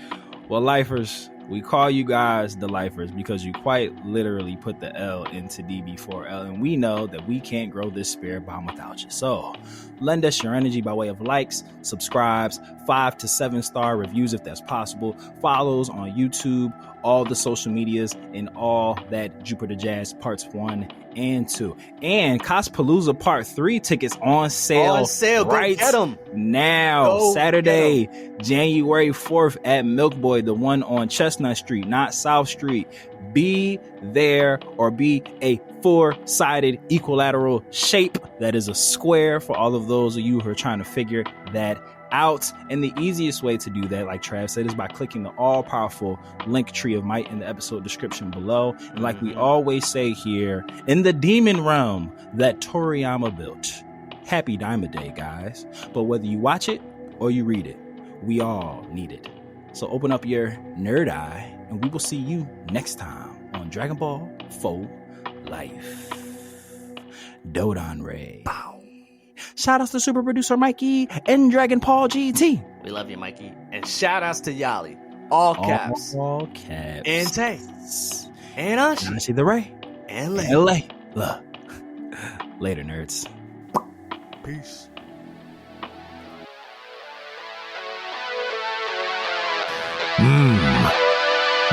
Well, lifers, we call you guys the lifers because you quite literally put the L into DB4L, and we know that we can't grow this spirit bomb without you. So lend us your energy by way of likes, subscribes, 5 to 7 star reviews if that's possible, follows on YouTube, all the social medias, and all that Jupiter Jazz parts 1 and 2. And Cospalooza Part 3 tickets on sale. Right, go get them now. Saturday, January 4th at Milk Boy, the one on Chestnut Street, not South Street. Be there, or be a 4-sided equilateral shape that is a square for all of those of you who are trying to figure that out. And the easiest way to do that, like Trav said, is by clicking the all-powerful link tree of might in the episode description below. And like we always say here, in the Demon Realm that Toriyama built, happy Daima Day, guys. But whether you watch it or you read it, we all need it. So open up your nerd eye, and we will see you next time on Dragon Ball for Life. Dodon Ray. Bow. Shout outs to super producer Mikey and Dragon Ball GT. We love you, Mikey. And shout outs to Yali. All caps. All caps. And Tay. And Ashi. And Ashi the Ray. And Lay. And Lay. Look. Later, nerds. Peace.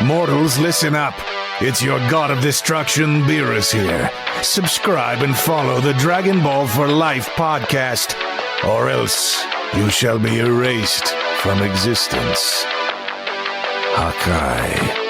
Mortals, listen up. It's your god of destruction, Beerus here. Subscribe and follow the Dragon Ball for Life podcast, or else you shall be erased from existence. Hakai.